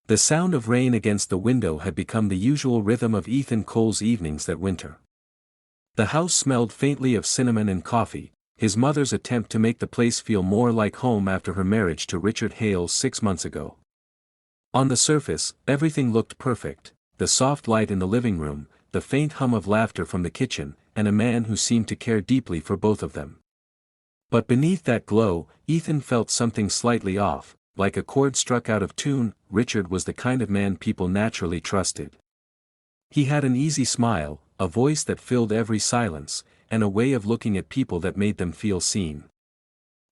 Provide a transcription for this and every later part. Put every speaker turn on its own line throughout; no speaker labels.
The sound of rain against the window had become the usual rhythm of Ethan Cole's evenings that winter. The house smelled faintly of cinnamon and coffee, his mother's attempt to make the place feel more like home after her marriage to Richard Hales 6 months ago. On the surface, everything looked perfect, the soft light in the living room, the faint hum of laughter from the kitchen, and a man who seemed to care deeply for both of them. But beneath that glow, Ethan felt something slightly off, like a chord struck out of tune. Richard was the kind of man people naturally trusted. He had an easy smile, a voice that filled every silence, and a way of looking at people that made them feel seen.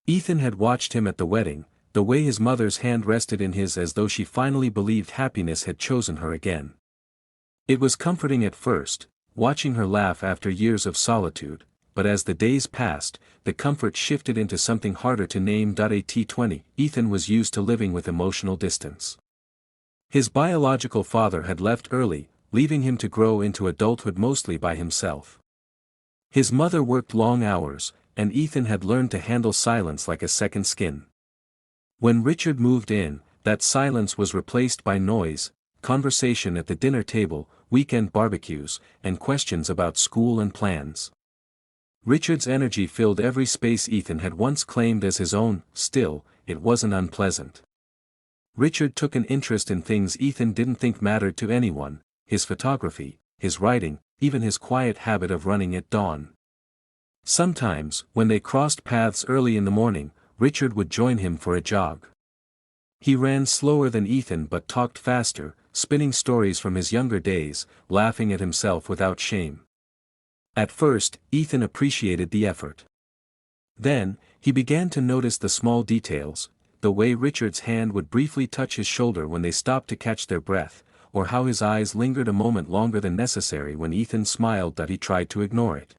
Ethan had watched him at the wedding, the way his mother's hand rested in his as though she finally believed happiness had chosen her again. It was comforting at first, watching her laugh after years of solitude, but as the days passed, the comfort shifted into something harder to name. At 20, Ethan was used to living with emotional distance. His biological father had left early, leaving him to grow into adulthood mostly by himself. His mother worked long hours, and Ethan had learned to handle silence like a second skin. When Richard moved in, that silence was replaced by noise, conversation at the dinner table, weekend barbecues, and questions about school and plans. Richard's energy filled every space Ethan had once claimed as his own. Still, it wasn't unpleasant. Richard took an interest in things Ethan didn't think mattered to anyone: his photography, his writing, even his quiet habit of running at dawn. Sometimes, when they crossed paths early in the morning, Richard would join him for a jog. He ran slower than Ethan but talked faster, spinning stories from his younger days, laughing at himself without shame. At first, Ethan appreciated the effort. Then, he began to notice the small details, the way Richard's hand would briefly touch his shoulder when they stopped to catch their breath, or how his eyes lingered a moment longer than necessary when Ethan smiled that he tried to ignore it.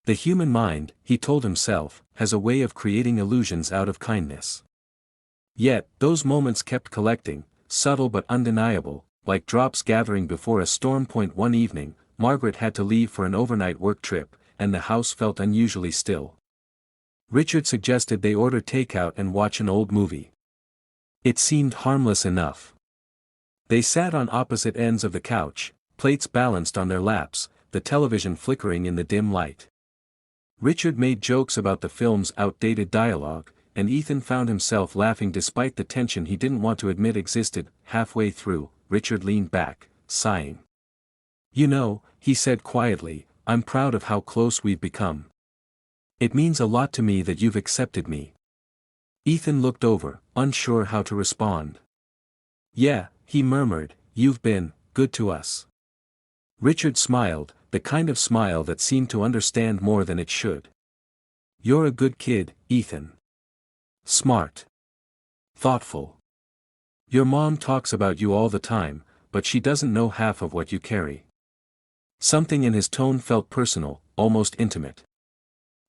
The human mind, he told himself, has a way of creating illusions out of kindness. Yet, those moments kept collecting, subtle but undeniable, like drops gathering before a storm. One evening, Margaret had to leave for an overnight work trip, and the house felt unusually still. Richard suggested they order takeout and watch an old movie. It seemed harmless enough. They sat on opposite ends of the couch, plates balanced on their laps, the television flickering in the dim light. Richard made jokes about the film's outdated dialogue, and Ethan found himself laughing despite the tension he didn't want to admit existed. Halfway through, Richard leaned back, sighing. "You know," he said quietly, "I'm proud of how close we've become. It means a lot to me that you've accepted me." Ethan looked over, unsure how to respond. "Yeah," he murmured, "you've been good to us." Richard smiled, the kind of smile that seemed to understand more than it should. "You're a good kid, Ethan. Smart. Thoughtful. Your mom talks about you all the time, but she doesn't know half of what you carry." Something in his tone felt personal, almost intimate.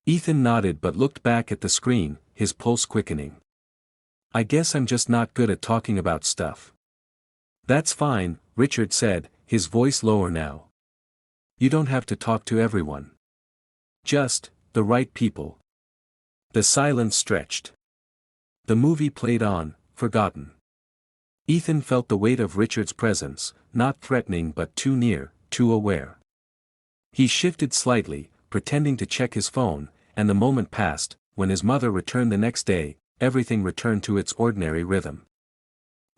Ethan nodded but looked back at the screen, his pulse quickening. "I guess I'm just not good at talking about stuff." "That's fine," Richard said, his voice lower now. "You don't have to talk to everyone. Just the right people." The silence stretched. The movie played on, forgotten. Ethan felt the weight of Richard's presence, not threatening but too near, too aware. He shifted slightly, pretending to check his phone, and the moment passed. When his mother returned the next day, everything returned to its ordinary rhythm.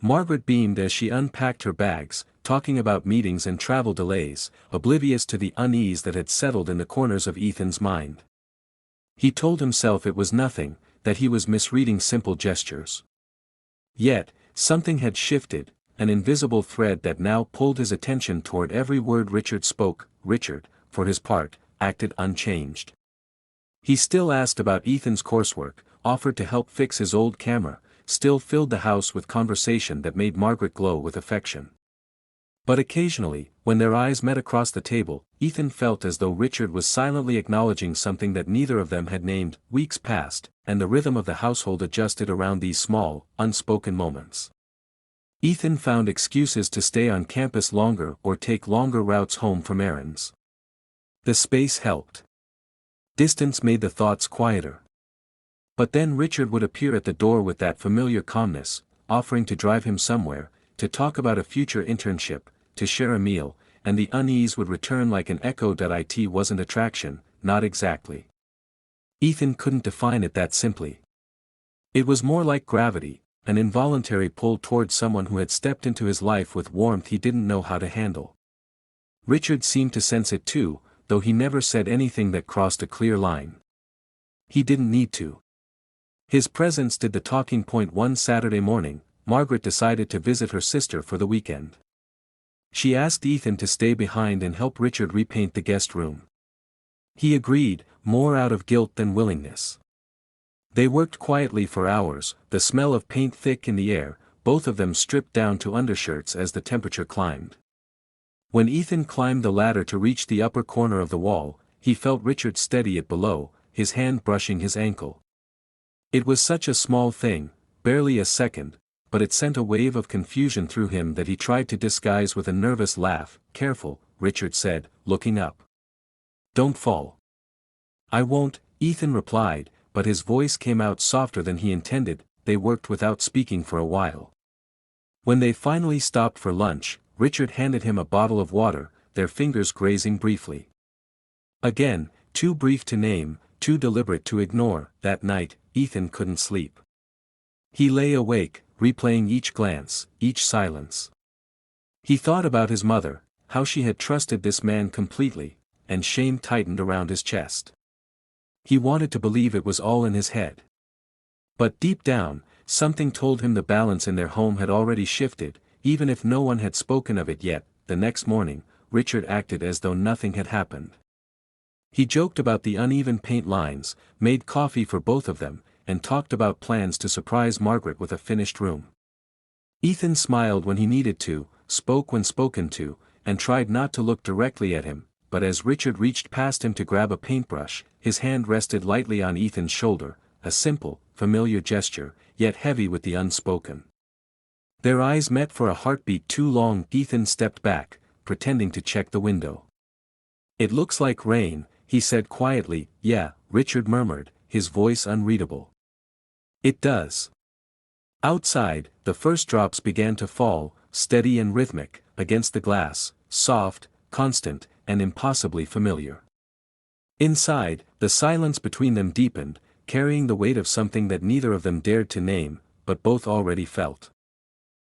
Margaret beamed as she unpacked her bags, talking about meetings and travel delays, oblivious to the unease that had settled in the corners of Ethan's mind. He told himself it was nothing, that he was misreading simple gestures. Yet, something had shifted, an invisible thread that now pulled his attention toward every word Richard spoke. Richard, for his part, acted unchanged. He still asked about Ethan's coursework, offered to help fix his old camera, still filled the house with conversation that made Margaret glow with affection. But occasionally, when their eyes met across the table, Ethan felt as though Richard was silently acknowledging something that neither of them had named. Weeks passed, and the rhythm of the household adjusted around these small, unspoken moments. Ethan found excuses to stay on campus longer or take longer routes home from errands. The space helped. Distance made the thoughts quieter. But then Richard would appear at the door with that familiar calmness, offering to drive him somewhere, to talk about a future internship, to share a meal, and the unease would return like an echo. It wasn't attraction, not exactly. Ethan couldn't define it that simply. It was more like gravity, an involuntary pull towards someone who had stepped into his life with warmth he didn't know how to handle. Richard seemed to sense it too, though he never said anything that crossed a clear line. He didn't need to. His presence did the talking. One Saturday morning, Margaret decided to visit her sister for the weekend. She asked Ethan to stay behind and help Richard repaint the guest room. He agreed, more out of guilt than willingness. They worked quietly for hours, the smell of paint thick in the air, both of them stripped down to undershirts as the temperature climbed. When Ethan climbed the ladder to reach the upper corner of the wall, he felt Richard steady it below, his hand brushing his ankle. It was such a small thing, barely a second, but it sent a wave of confusion through him that he tried to disguise with a nervous laugh. "Careful," Richard said, looking up. "Don't fall." "I won't," Ethan replied, but his voice came out softer than he intended. They worked without speaking for a while. When they finally stopped for lunch, Richard handed him a bottle of water, their fingers grazing briefly. Again, too brief to name, too deliberate to ignore. That night, Ethan couldn't sleep. He lay awake, replaying each glance, each silence. He thought about his mother, how she had trusted this man completely, and shame tightened around his chest. He wanted to believe it was all in his head. But deep down, something told him the balance in their home had already shifted, even if no one had spoken of it yet. The next morning, Richard acted as though nothing had happened. He joked about the uneven paint lines, made coffee for both of them, and talked about plans to surprise Margaret with a finished room. Ethan smiled when he needed to, spoke when spoken to, and tried not to look directly at him, but as Richard reached past him to grab a paintbrush, his hand rested lightly on Ethan's shoulder, a simple, familiar gesture, yet heavy with the unspoken. Their eyes met for a heartbeat too long. Ethan stepped back, pretending to check the window. "It looks like rain," he said quietly. "Yeah," Richard murmured, his voice unreadable. "It does." Outside, the first drops began to fall, steady and rhythmic, against the glass, soft, constant, and impossibly familiar. Inside, the silence between them deepened, carrying the weight of something that neither of them dared to name, but both already felt.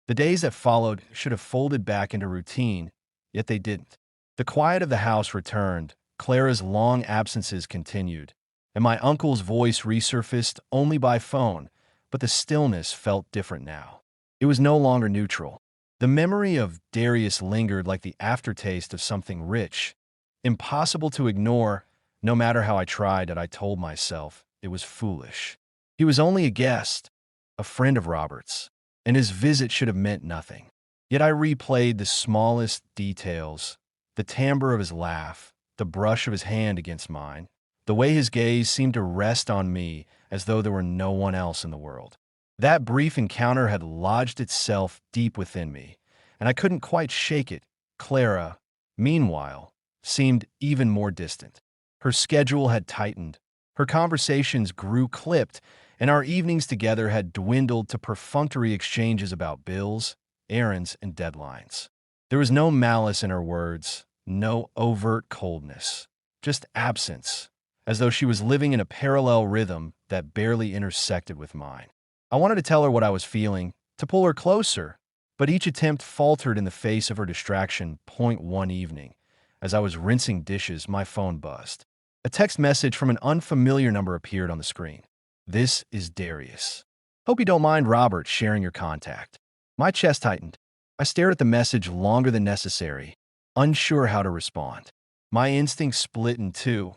The days that followed should have folded back into routine, yet they didn't. The quiet of the house returned, Clara's long absences continued, and my uncle's voice resurfaced only by phone, but the stillness felt different now. It was no longer neutral. The memory of Darius lingered like the aftertaste of something rich, impossible to ignore, no matter how I tried. And I told myself it was foolish. He was only a guest, a friend of Robert's, and his visit should have meant nothing. Yet I replayed the smallest details, the timbre of his laugh, the brush of his hand against mine, the way his gaze seemed to rest on me as though there were no one else in the world. That brief encounter had lodged itself deep within me, and I couldn't quite shake it. Clara, meanwhile, seemed even more distant. Her schedule had tightened, her conversations grew clipped, and our evenings together had dwindled to perfunctory exchanges about bills, errands, and deadlines. There was no malice in her words, no overt coldness, just absence, as though she was living in a parallel rhythm that barely intersected with mine. I wanted to tell her what I was feeling, to pull her closer, but each attempt faltered in the face of her distraction. One evening, as I was rinsing dishes, my phone buzzed. A text message from an unfamiliar number appeared on the screen. "This is Darius. Hope you don't mind Robert sharing your contact." My chest tightened. I stared at the message longer than necessary, unsure how to respond. My instincts split in two,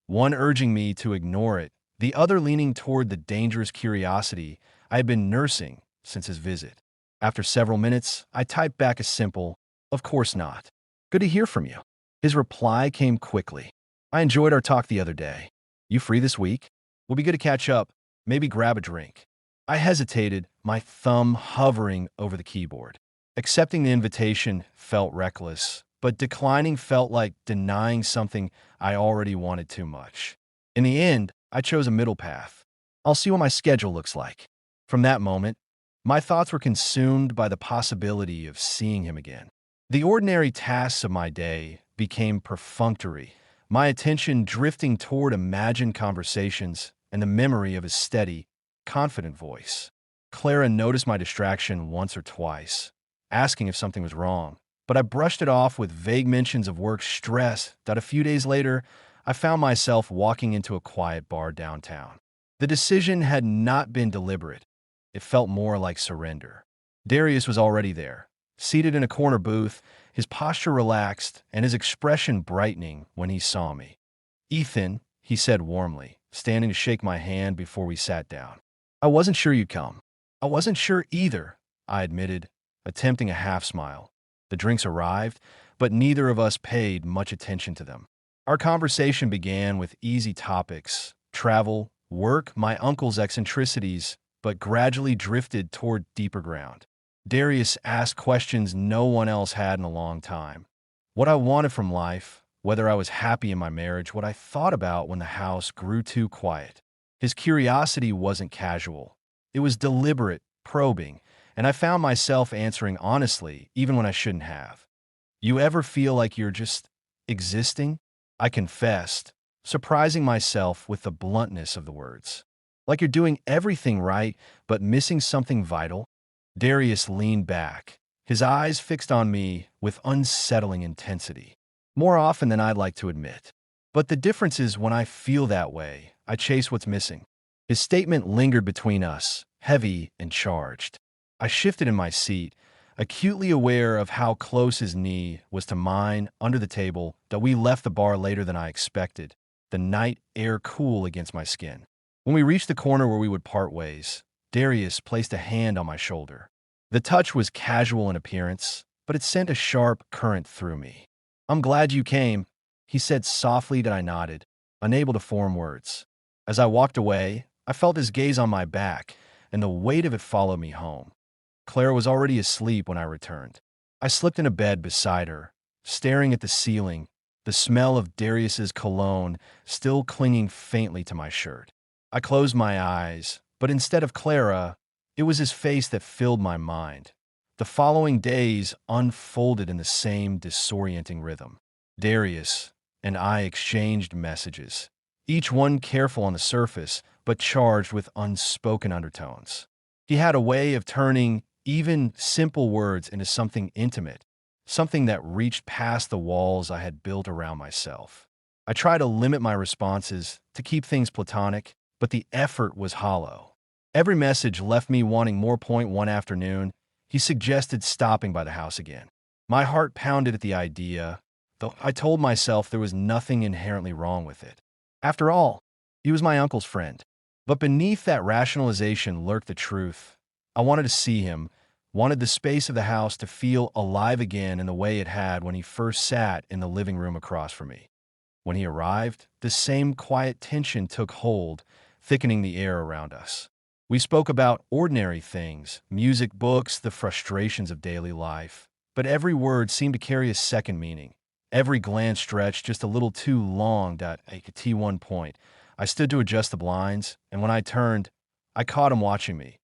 one urging me to ignore it, the other leaning toward the dangerous curiosity I had been nursing since his visit. After several minutes, I typed back a simple, "Of course not. Good to hear from you." His reply came quickly. "I enjoyed our talk the other day. You free this week? Will be good to catch up, maybe grab a drink." I hesitated, my thumb hovering over the keyboard. Accepting the invitation felt reckless, but declining felt like denying something I already wanted too much. In the end, I chose a middle path. "I'll see what my schedule looks like." From that moment, My thoughts were consumed by the possibility of seeing him again. The ordinary tasks of my day became perfunctory, my attention drifting toward imagined conversations and the memory of his steady, confident voice. Clara noticed my distraction once or twice, asking if something was wrong, but I brushed it off with vague mentions of work stress that a few days later, I found myself walking into a quiet bar downtown. The decision had not been deliberate. It felt more like surrender. Darius was already there, seated in a corner booth, his posture relaxed and his expression brightening when he saw me. "Ethan," he said warmly, standing to shake my hand before we sat down. "I wasn't sure you'd come." "I wasn't sure either," I admitted, attempting a half smile. The drinks arrived, but neither of us paid much attention to them. Our conversation began with easy topics: travel, work, my uncle's eccentricities, but gradually drifted toward deeper ground. Darius asked questions no one else had in a long time. What I wanted from life, whether I was happy in my marriage, what I thought about when the house grew too quiet. His curiosity wasn't casual. It was deliberate, probing, and I found myself answering honestly, even when I shouldn't have. "You ever feel like you're just existing?" I confessed, surprising myself with the bluntness of the words. "Like you're doing everything right, but missing something vital?" Darius leaned back, his eyes fixed on me with unsettling intensity. "More often than I'd like to admit. But the difference is when I feel that way, I chase what's missing." His statement lingered between us, heavy and charged. I shifted in my seat, acutely aware of how close his knee was to mine under the table that we left the bar later than I expected, the night air cool against my skin. When we reached the corner where we would part ways, Darius placed a hand on my shoulder. The touch was casual in appearance, but it sent a sharp current through me. "I'm glad you came," he said softly that I nodded, unable to form words. As I walked away, I felt his gaze on my back, and the weight of it followed me home. Clara was already asleep when I returned. I slipped into bed beside her, staring at the ceiling, the smell of Darius's cologne still clinging faintly to my shirt. I closed my eyes, but instead of Clara, it was his face that filled my mind. The following days unfolded in the same disorienting rhythm. Darius and I exchanged messages, each one careful on the surface, but charged with unspoken undertones. He had a way of turning even simple words into something intimate, something that reached past the walls I had built around myself. I tried to limit my responses to keep things platonic, but the effort was hollow. Every message left me wanting more. One afternoon, he suggested stopping by the house again. My heart pounded at the idea, though I told myself there was nothing inherently wrong with it. After all, he was my uncle's friend. But beneath that rationalization lurked the truth. I wanted to see him, wanted the space of the house to feel alive again in the way it had when he first sat in the living room across from me. When he arrived, the same quiet tension took hold, thickening the air around us. We spoke about ordinary things, music, books, the frustrations of daily life, but every word seemed to carry a second meaning. Every glance stretched just a little too long at one point. I stood to adjust the blinds, and when I turned, I caught him watching me.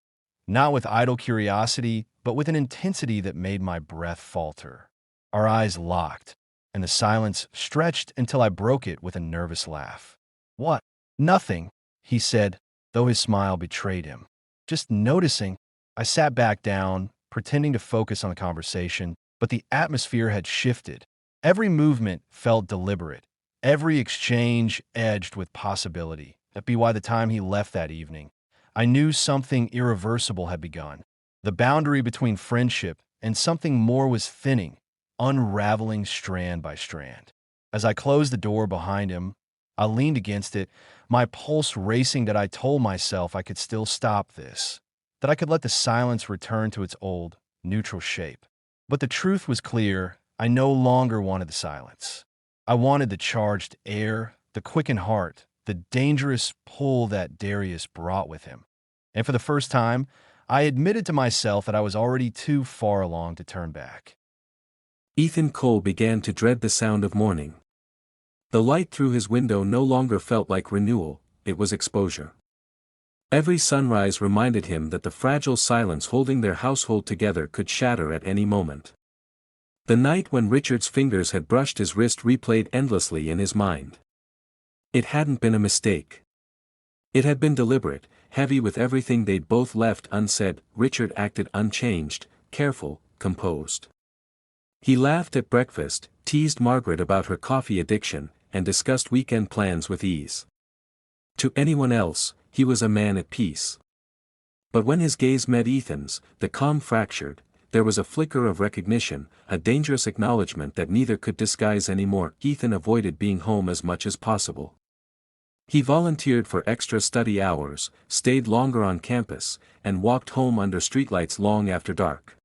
Not with idle curiosity, but with an intensity that made my breath falter. Our eyes locked, and the silence stretched until I broke it with a nervous laugh. "What?" "Nothing," he said, though his smile betrayed him. "Just noticing." I sat back down, pretending to focus on the conversation, but the atmosphere had shifted. Every movement felt deliberate, every exchange edged with possibility. By the time he left that evening, I knew something irreversible had begun. The boundary between friendship and something more was thinning, unraveling strand by strand. As I closed the door behind him, I leaned against it, my pulse racing that I told myself I could still stop this, that I could let the silence return to its old, neutral shape. But the truth was clear. I no longer wanted the silence. I wanted the charged air, the quickened heart, the dangerous pull that Darius brought with him. And for the first time, I admitted to myself that I was already too far along to turn back.
Ethan Cole began to dread the sound of morning. The light through his window no longer felt like renewal, it was exposure. Every sunrise reminded him that the fragile silence holding their household together could shatter at any moment. The night when Richard's fingers had brushed his wrist replayed endlessly in his mind. It hadn't been a mistake. It had been deliberate, heavy with everything they'd both left unsaid. Richard acted unchanged, careful, composed. He laughed at breakfast, teased Margaret about her coffee addiction, and discussed weekend plans with ease. To anyone else, he was a man at peace. But when his gaze met Ethan's, the calm fractured. There was a flicker of recognition, a dangerous acknowledgement that neither could disguise anymore. Ethan avoided being home as much as possible. He volunteered for extra study hours, stayed longer on campus, and walked home under streetlights long after dark.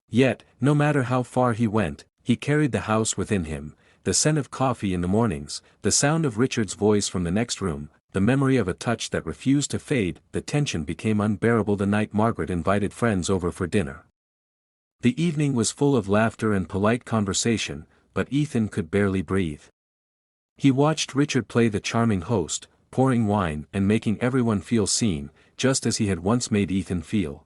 Yet, no matter how far he went, he carried the house within him, the scent of coffee in the mornings, the sound of Richard's voice from the next room, the memory of a touch that refused to fade. The tension became unbearable the night Margaret invited friends over for dinner. The evening was full of laughter and polite conversation, but Ethan could barely breathe. He watched Richard play the charming host, pouring wine and making everyone feel seen, just as he had once made Ethan feel.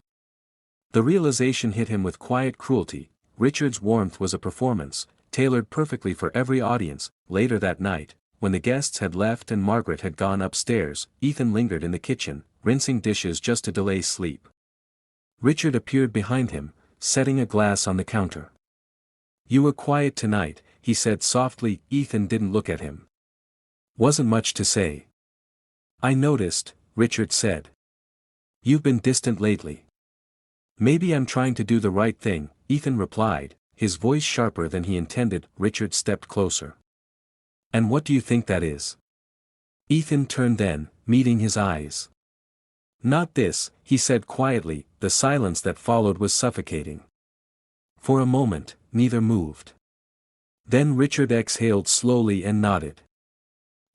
The realization hit him with quiet cruelty. Richard's warmth was a performance, tailored perfectly for every audience. Later that night, when the guests had left and Margaret had gone upstairs, Ethan lingered in the kitchen, rinsing dishes just to delay sleep. Richard appeared behind him, setting a glass on the counter. "You were quiet tonight," he said softly. Ethan didn't look at him. "Wasn't much to say." "I noticed," Richard said. "You've been distant lately." "Maybe I'm trying to do the right thing," Ethan replied, his voice sharper than he intended. Richard stepped closer. "And what do you think that is?" Ethan turned then, meeting his eyes. "Not this," he said quietly. The silence that followed was suffocating. For a moment, neither moved. Then Richard exhaled slowly and nodded.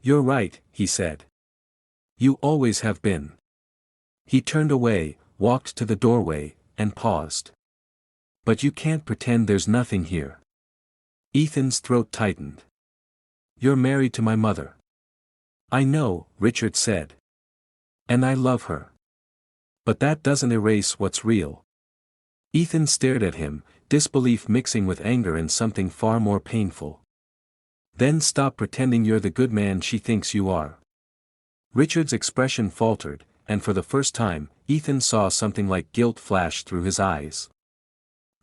"You're right," he said. "You always have been." He turned away, walked to the doorway, and paused. "But you can't pretend there's nothing here." Ethan's throat tightened. "You're married to my mother." "I know," Richard said. "And I love her. But that doesn't erase what's real." Ethan stared at him, disbelief mixing with anger and something far more painful. "Then stop pretending you're the good man she thinks you are." Richard's expression faltered, and for the first time, Ethan saw something like guilt flash through his eyes.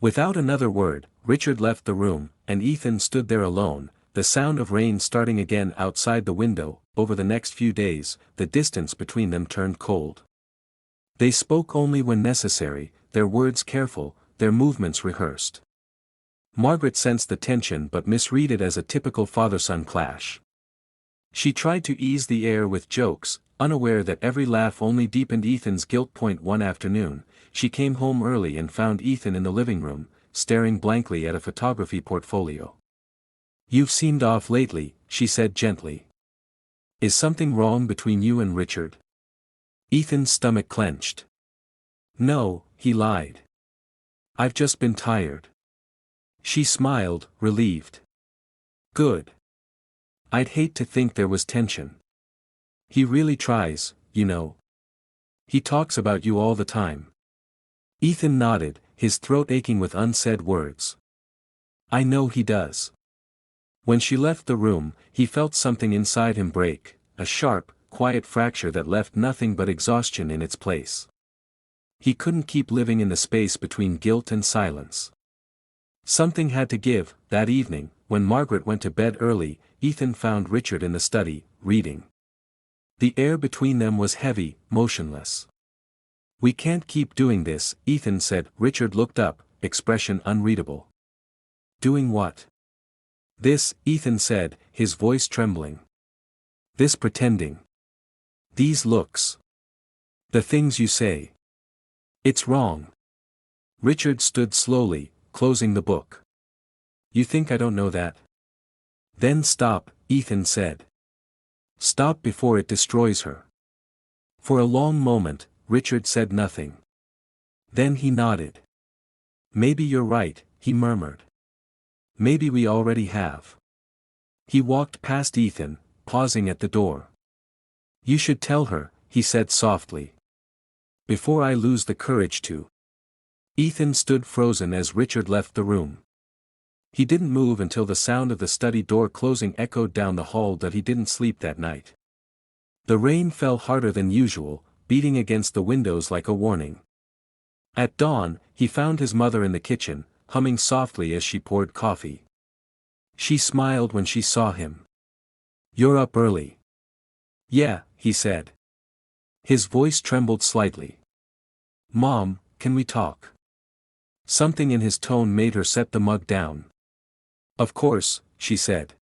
Without another word, Richard left the room, and Ethan stood there alone, the sound of rain starting again outside the window. Over the next few days, the distance between them turned cold. They spoke only when necessary, their words careful, their movements rehearsed. Margaret sensed the tension but misread it as a typical father-son clash. She tried to ease the air with jokes, unaware that every laugh only deepened Ethan's guilt. One afternoon, she came home early and found Ethan in the living room, staring blankly at a photography portfolio. "You've seemed off lately," she said gently. "Is something wrong between you and Richard?" Ethan's stomach clenched. "No," he lied. "I've just been tired." She smiled, relieved. "Good. I'd hate to think there was tension. He really tries, you know. He talks about you all the time." Ethan nodded, his throat aching with unsaid words. "I know he does." When she left the room, he felt something inside him break, a sharp, quiet fracture that left nothing but exhaustion in its place. He couldn't keep living in the space between guilt and silence. Something had to give. That evening, when Margaret went to bed early, Ethan found Richard in the study, reading. The air between them was heavy, motionless. "We can't keep doing this," Ethan said. Richard looked up, expression unreadable. "Doing what?" "This," Ethan said, his voice trembling. "This pretending. These looks. The things you say. It's wrong." Richard stood slowly, closing the book. "You think I don't know that?" "Then stop," Ethan said. "Stop before it destroys her." For a long moment, Richard said nothing. Then he nodded. "Maybe you're right," he murmured. "Maybe we already have." He walked past Ethan, pausing at the door. "You should tell her," he said softly. Before I lose the courage to. Ethan stood frozen as Richard left the room. He didn't move until the sound of the study door closing echoed down the hall that he didn't sleep that night. The rain fell harder than usual, beating against the windows like a warning. At dawn, he found his mother in the kitchen, humming softly as she poured coffee. She smiled when she saw him. "You're up early." "Yeah," he said. His voice trembled slightly. "Mom, can we talk?" Something in his tone made her set the mug down. "Of course," she said.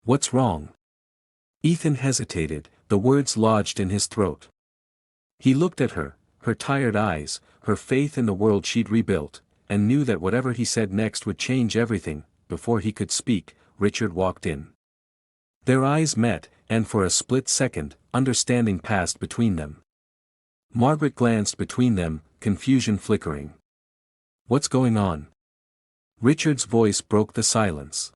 "What's wrong?" Ethan hesitated, the words lodged in his throat. He looked at her, her tired eyes, her faith in the world she'd rebuilt, and knew that whatever he said next would change everything. Before he could speak, Richard walked in. Their eyes met, and for a split second, understanding passed between them. Margaret glanced between them, confusion flickering. "What's going on?" Richard's voice broke the silence.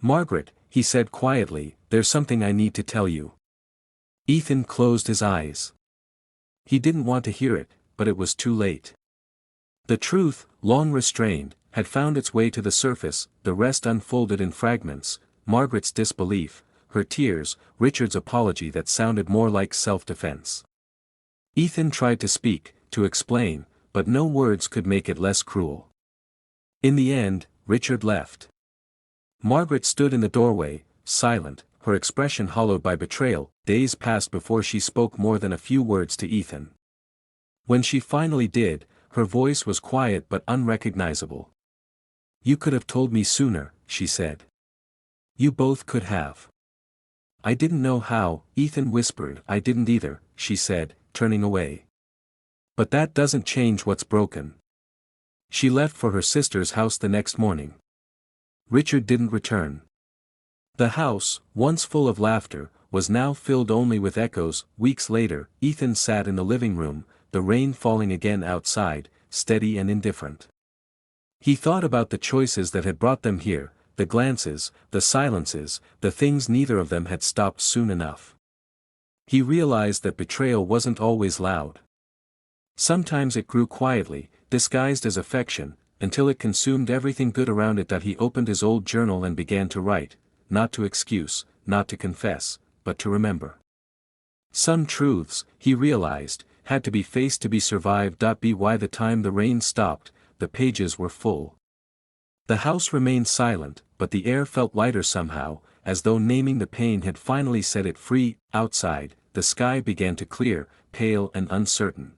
"Margaret," he said quietly, "there's something I need to tell you." Ethan closed his eyes. He didn't want to hear it, but it was too late. The truth, long restrained, had found its way to the surface, the rest unfolded in fragments: Margaret's disbelief, her tears, Richard's apology that sounded more like self-defense. Ethan tried to speak, to explain, but no words could make it less cruel. In the end, Richard left. Margaret stood in the doorway, silent, her expression hollowed by betrayal. Days passed before she spoke more than a few words to Ethan. When she finally did, her voice was quiet but unrecognizable. "You could have told me sooner," she said. "You both could have." "I didn't know how," Ethan whispered. "I didn't either," she said, turning away. "But that doesn't change what's broken." She left for her sister's house the next morning. Richard didn't return. The house, once full of laughter, was now filled only with echoes. Weeks later, Ethan sat in the living room, the rain falling again outside, steady and indifferent. He thought about the choices that had brought them here, the glances, the silences, the things neither of them had stopped soon enough. He realized that betrayal wasn't always loud. Sometimes it grew quietly, disguised as affection, until it consumed everything good around it. That he opened his old journal and began to write, not to excuse, not to confess, but to remember. Some truths, he realized, had to be faced to be survived. By the time the rain stopped, the pages were full. The house remained silent, but the air felt lighter somehow, as though naming the pain had finally set it free. Outside, the sky began to clear, pale and uncertain.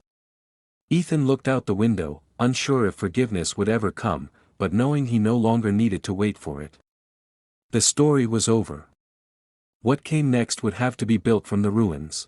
Ethan looked out the window, unsure if forgiveness would ever come, but knowing he no longer needed to wait for it. The story was over. What came next would have to be built from the ruins.